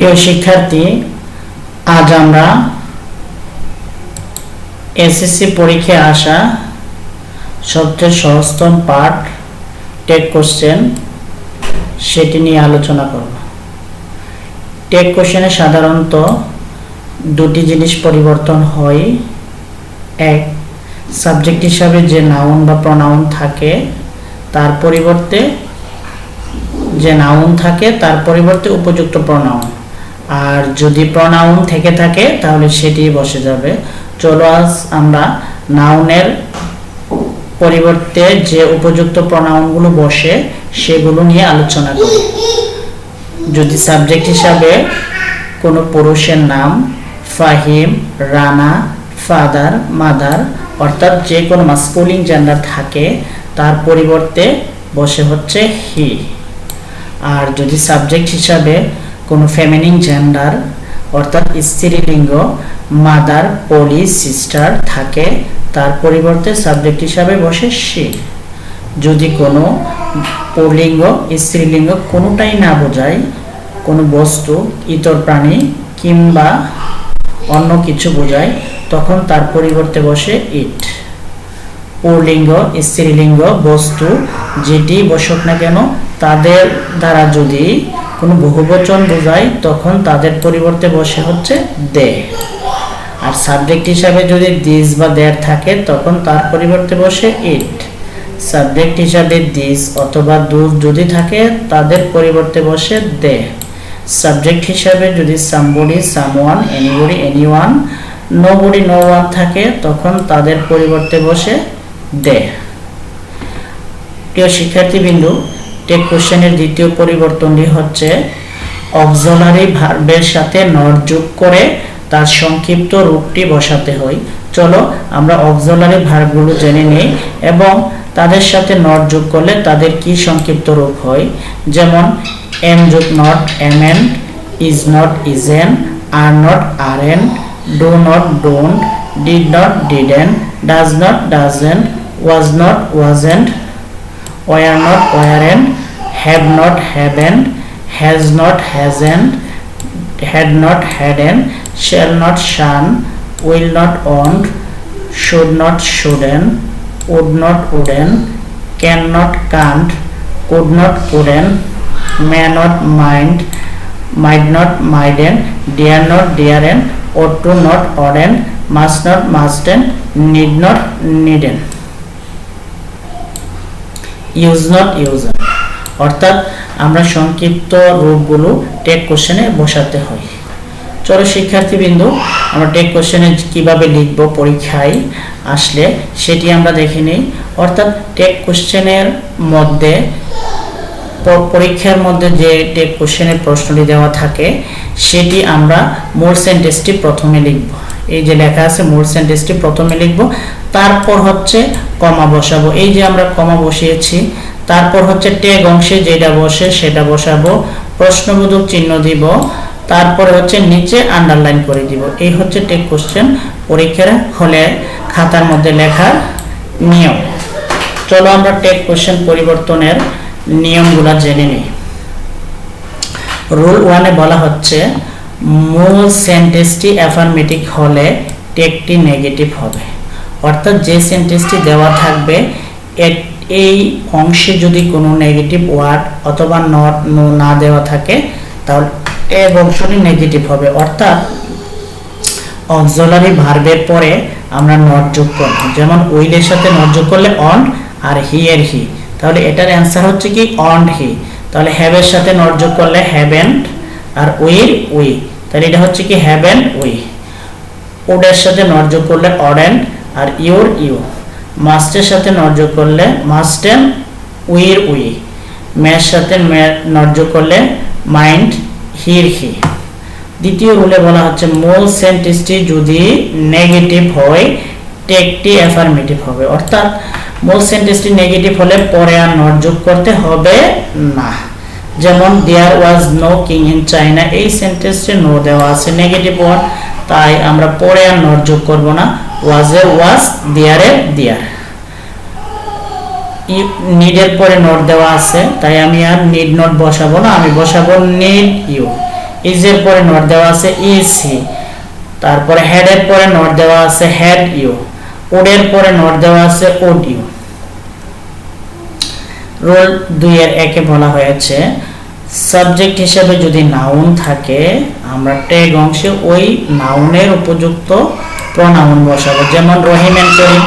প্রিয় শিক্ষার্থী, আজ আমরা এসএসসি পরীক্ষায় আসা সবচেয়ে সহজতম পার্ট টেক কোশ্চেন সেটি নিয়ে আলোচনা করব। টেক কোশ্চেনে সাধারণত দুটি জিনিস পরিবর্তন হয়। এক, সাবজেক্ট হিসাবে যে নাউন বা প্রনাউন থাকে তার পরিবর্তে উপযুক্ত প্রনাউন, আর যদি প্রনাউন থেকে থাকে তাহলে সেটি বসে যাবে। চলো আজ আমরা নাউনের পরিবর্তে যে উপযুক্ত প্রনাউনগুলো বসে সেগুলো নিয়ে আলোচনা করি। যদি সাবজেক্ট হিসাবে কোনো পুরুষের নাম ফাহিম, রানা, ফাদার, মাদার অর্থাৎ যে কোনো মাস্কুলিন জেন্ডার থাকে তার পরিবর্তে বসে হচ্ছে হি। আর যদি সাবজেক্ট হিসাবে কোনো ফেমিনিন জেন্ডার অর্থাৎ স্ত্রীলিঙ্গ মাদার, পলি, সিস্টার থাকে তার পরিবর্তে সাবজেক্ট হিসাবে বসে সি। যদি কোনো পুল্লিঙ্গ স্ত্রীলিঙ্গ কোনোটাই না বোঝায়, কোনো বস্তু, ইতর প্রাণী কিংবা অন্য কিছু বোঝায়, তখন তার পরিবর্তে বসে ইট। পুল্লিঙ্গ স্ত্রীলিঙ্গ বস্তু যেটি বসুক না কেন তাদের দ্বারা যদি কোনো বহুবচন বোঝায় তখন তাদের পরিবর্তে বসে হচ্ছে দে। আর সাবজেক্ট হিসাবে যদি দিস বা দেয়ার থাকে তখন তার পরিবর্তে বসে ইট। সাবজেক্ট হিসাবে দিস অথবা দুস যদি থাকে তাদের পরিবর্তে বসে দে। সাবজেক্ট হিসাবে যদি somebody, someone, anybody, anyone, nobody, no one থাকে তখন তাদের পরিবর্তে বসে দে। প্রিয় শিক্ষার্থীবৃন্দু, টেক কোশ্চেনের দ্বিতীয় পরিবর্তনটি হচ্ছে অক্সিলারি ভার্বের সাথে নট যোগ করে তার সংক্ষিপ্ত রূপটি বসাতে হয়। চলো আমরা অক্সিলারি ভার্বগুলো জেনে নিই এবং তাদের সাথে নট যোগ করলে তাদের কি সংক্ষিপ্ত রূপ হয়। যেমন এম যোগ not MN, is not isn't, are not R, do not don't, did not didn't, does not doesn't, was not wasn't, were not weren't, have not haven't, has not hasn't, had not hadn't, shall not shun, will not won't, should not shouldn't, would not wouldn't, cannot can't, could not couldn't, may not might, might not mightn't, dare not daren't, ought to not oughtn't, must not mustn't, need not needn't, use not user. অর্থাৎ আমরা সংক্ষিপ্ত রূপগুলো take কোশ্চেনে বসাতে হয়। চলো শিক্ষার্থীবৃন্দু, আমরা take কোশ্চেনে কিভাবে লিখব পরীক্ষায় আসলে সেটি আমরা দেখে নিই। অর্থাৎ টেক কোশ্চেনের মধ্যে পরীক্ষার মধ্যে যে টেক কোশ্চেনের প্রশ্নটি দেওয়া থাকে সেটি আমরা মূল সেন্টেন্সটি প্রথমে লিখব। এই যে লেখা আছে মূল সেন্টেন্সটি প্রথমে লিখব, তারপর হচ্ছে কমা বসাবো। এই যে আমরা কমা বসিয়েছি, তারপর হচ্ছে টেগ অংশে যেটা বসে সেটা বসাবো, প্রশ্নবোধক চিহ্ন দিব, তারপরে হচ্ছে নিচে আন্ডারলাইন করে দিব। এই হচ্ছে টেক কোশ্চেন পরীক্ষার হলে খাতার মধ্যে লেখার নিয়ম। চলো আমরা টেক কোশ্চেন পরিবর্তনের নিয়মগুলো জেনে নিই। রুল 1 এ বলা হচ্ছে মূল সেন্টেন্সটি অ্যাফার্মেটিভ হলে টেকটি নেগেটিভ হবে। অর্থাৎ যে সেন্টেন্সটি দেওয়া থাকবে এই অংশে যদি কোনো নেগেটিভ ওয়ার্ড অথবা নট, নো না দেওয়া থাকে তাহলে এই অংশটি নেগেটিভ হবে। অর্থাৎ অক্সিলারি ভার্বের পরে আমরা নট যোগ করব। যেমন উইলের সাথে নট যোগ করলে অন, আর হি এর হি, তাহলে এটার অ্যান্সার হচ্ছে কি অন হি। তাহলে হ্যাভ এর সাথে নট যোগ করলে হ্যাভেন্ট, আর উইর উই, তাহলে এটা হচ্ছে কি হ্যাভেন্ট উই। উড এর সাথে নট যোগ করলে অডেন্ট, আর ইউর ইউ। মাস্টের সাথে নট যোগ করলে মাস্টেন, উইর উই। মেয়ের সাথে নট যোগ করলে মাইন্ড, হির হি। দ্বিতীয় রুলে বলা হচ্ছে মূল সেন্টেন্সটি যদি নেগেটিভ হয় টেকটি অ্যাফার্মেটিভ হবে। অর্থাৎ মূল সেন্টেন্সটি নেগেটিভ হলে পরে আর নট যোগ করতে হবে না। যেমন there was no king in China, এই সেন্টেন্সে নো দেওয়া আছে নেগেটিভ ওয়ার্ড, তাই আমরা পরে আর নট যোগ করব না। ওয়াজের ওয়াজ, দেয়ারের দেয়ার। নিডের পরে নট দেওয়া আছে তাই আমি আর নিড নট বসাবো না, আমি বসাবো নিড ইউ। ইজ এর পরে নট দেওয়া আছে ইজ হি, তারপরে হেড এর পরে নট দেওয়া আছে হ্যাড ইউ, উড এর পরে নট দেওয়া আছে উড ইউ। রুল 2 এর 1 এ বলা হয়েছে সাবজেক্ট হিসেবে যদি নাউন থাকে আমরা ট্যাগ অংশে ওই নাউনের উপযুক্ত প্রনাউন বসাবো। যেমন রহিম এন্ড করিম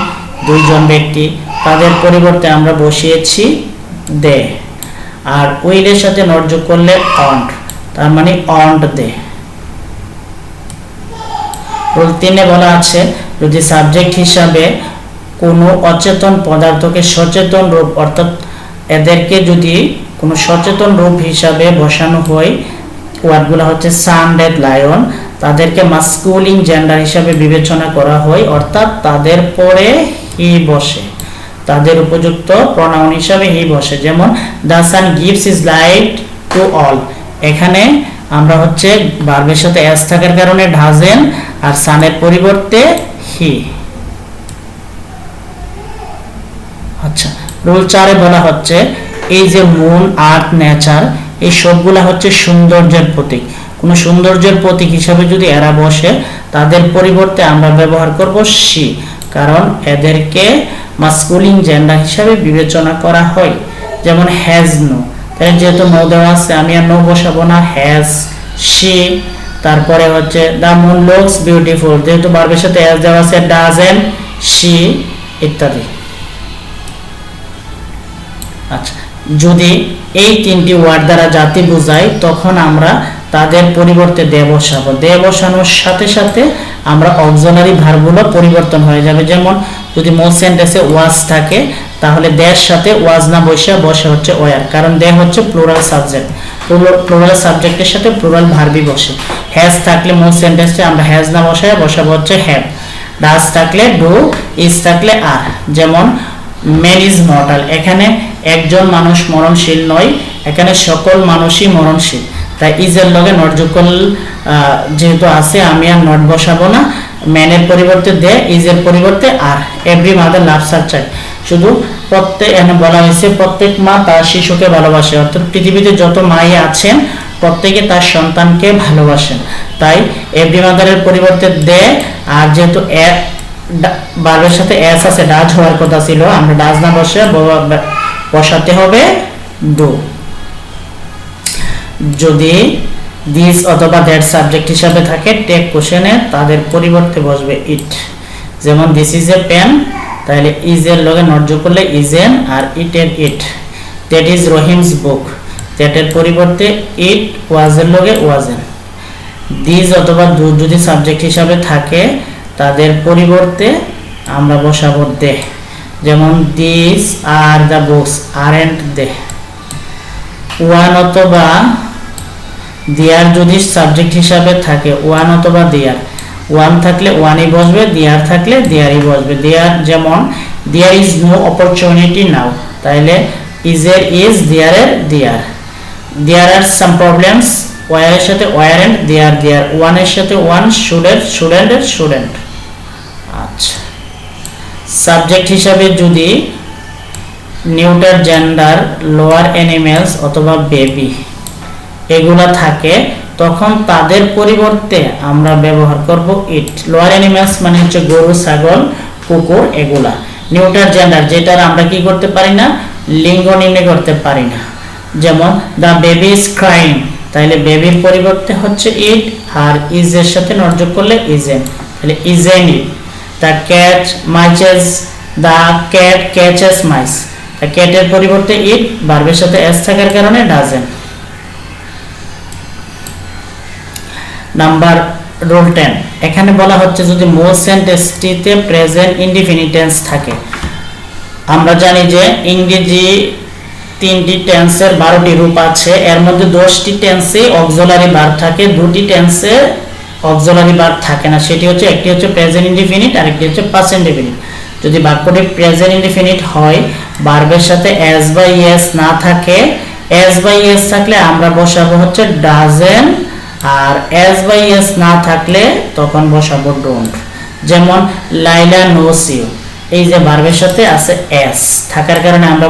দুইজন ব্যক্তি, তাদের পরিবর্তে আমরা বসিয়েছি দে, আর উইল এর সাথে নট যোগ করলে অন্ট, তার মানে অন্ট দে। রুল 3 এ বলা আছে যদি সাবজেক্ট হিসাবে কোনো অচেতন পদার্থকে সচেতন রূপ অর্থাৎ এদেরকে যদি কোনো সচেতন রূপ হিসাবে বসানো হয়, ওয়ার্ডগুলো হচ্ছে সান, ডেথ, লায়ন, তাদেরকে মাস্কুলিন জেন্ডার হিসাবে বিবেচনা করা হয়, অর্থাৎ তাদের পরে হি বসে, তাদের উপযুক্ত প্রনাউন হিসাবে হি বসে। যেমন the sun gives his light to all, এখানে আমরা হচ্ছে ভার্বের সাথে এস থাকার কারণে ডাজেন আর সানের পরিবর্তে হি। আচ্ছা, রুল 4 এ বলা হচ্ছে এই যে মুন, আর্থ, নেচার এই সবগুলা হচ্ছে সৌন্দর্যের প্রতীক। কোন সৌন্দর্যের প্রতীক হিসাবে যদি এরা বসে তাদের পরিবর্তে আমরা ব্যবহার করব শি, কারণ এদেরকে মাস্কুলিন জেন্ডার হিসাবে বিবেচনা করা হয়। যেমন হ্যাজ নো, তাই যেহেতু নো দেওয়া আছে আমি আর নো বসাবো না, হ্যাজ, শি। তারপরে হচ্ছে দ্য মুন লুকস বিউটিফুল, যেহেতু ভার্বের সাথে এস দেওয়া আছে ডাজেন্ট, শি ইত্যাদি। আচ্ছা, যদি এই তিনটি ওয়ার্ড দ্বারা জাতি বোঝায় তখন আমরা তাদের পরিবর্তে দে বসাবো। দে বসানোর সাথে সাথে আমরা অক্সিলারি ভার্বগুলো পরিবর্তন হয়ে যাবে। যেমন যদি মোর সেন্টেন্সে ওয়াজ থাকে তাহলে দের সাথে ওয়াজ না বসে হচ্ছে ওয়ার, কারণ দে হচ্ছে প্লুরাল সাবজেক্ট, প্লুরাল সাবজেক্টের সাথে প্লুরাল ভার্বই বসে। হ্যাজ থাকলে মোর সেন্টেন্সে আমরা হ্যাজ না বসাবো হচ্ছে হ্যাভ। ডাজ থাকলে ডু, ইজ থাকলে আর। যেমন ম্যান ইজ মর্টাল, এখানে একজন মানুষ মরণশীল নয়, এখানে সকল মানুষই মরণশীল, তাই ইজের লগে নট যোগ করলে যেহেতু আছে আমি আর নট বসাবো না, ম্যানের পরিবর্তে দে, ইজের পরিবর্তে are. Every mother loves her child, শুধু প্রত্যেক এখানে বলা হয়েছে প্রত্যেক মা তার শিশুকে ভালোবাসে, অর্থাৎ পৃথিবীতে যত মাই আছেন প্রত্যেকে তার সন্তানকে ভালোবাসেন, তাই এভরি মাদারের পরিবর্তে দে, আর যেহেতু ভার্বের সাথে এস আছে ডাজ হওয়ার কথা ছিল, আমরা ডাজ না বসাতে হবে ডু। যদি দিস অথবা দ্যাট সাবজেক্ট হিসাবে থাকে টেক কোশ্চেনে তাদের পরিবর্তে বসবে ইট। যেমন দিস ইজ এ পেন, তাহলে ইজ এর লগে নট যোগ করলে ইজেন আর ইট এর it. That is Rahim's book, that এর পরিবর্তে ইট, ওয়াজ এর লগে ওয়াজেন। দিস অথবা দু যদি সাবজেক্ট হিসাবে থাকে তাদের পরিবর্তে আমরা বসাবো দে। যেমন this are the books aren't they. One অথবা দেয়ার যদি সাবজেক্ট হিসাবে থাকে ওয়ান অথবা দেয়ার, ওয়ান থাকলে ওয়ানই বসবে, দেয়ার থাকলে দেয়ারই বসবে। দেয়ার যেমন দেয়ার ইজ নো অপরচুনিটি নাও, তাইলে ইজ এর ইজ, দেয়ার এর দেয়ার। দেয়ার আর সাম প্রবলেমস, ওয়ার এর সাথে ওয়ারেন্ট, দেয়ার দেয়ার। ওয়ান এর সাথে ওয়ান, শুডেন্ট শুডেন্ট এর শুডেন্ট। আচ্ছা, সাবজেক্ট হিসাবে যদি নিউটার জেন্ডার, লোয়ার অ্যানিমেলস অথবা বেবি এগুলা থাকে তখন তাদের পরিবর্তে আমরা ব্যবহার করব ইট। লোয়ার অ্যানিমেলস মানে হচ্ছে গরু, ছাগল, কুকুর এগুলা। নিউটার জেন্ডার যেটার আমরা কি করতে পারি না, লিঙ্গ নির্ণয় করতে পারি না। যেমন দ্য বেবি ইজ ক্রাইং, তাহলে বেবির পরিবর্তে হচ্ছে ইট, আর ইজ এর সাথে নট যোগ করলে ইজেন, তাহলে isn't it. The cat mices, the cat catches mice, the ক্যাটের পরিবর্তে ইট, ভার্বের সাথে এস থাকার কারণে ডাজেন। নাম্বার রুল 10, এখানে বলা হচ্ছে যদি মোর সেন্টেন্সটিতে প্রেজেন্ট ইনডিফিনিট টেন্স থাকে। আমরা জানি যে ইংরেজি 3টি টেন্সের 12টি রূপ আছে, এর মধ্যে 10টি টেন্সে অক্সিলারি ভার্ব থাকে, 2টি টেন্সে অক্সিলারি ভার্ব থাকে না। সেটি হচ্ছে একটি হচ্ছে প্রেজেন্ট ইনডিফিনিট আর একটি হচ্ছে পাস্ট ইনডিফিনিট। যদি বাক্যটি প্রেজেন্ট ইনডিফিনিট হয়, ভার্বের সাথে এস বা ইএস না থাকে, এস বা ইএস থাকলে আমরা বসাবো হচ্ছে ডাজেন্ট, আর এস বা ইএস না থাকলে তখন বসাবো ডোন্ট। যেমন লাইলা নোস ইউ, এই যে ভার্বের সাথে আছে এস থাকার কারণে আমরা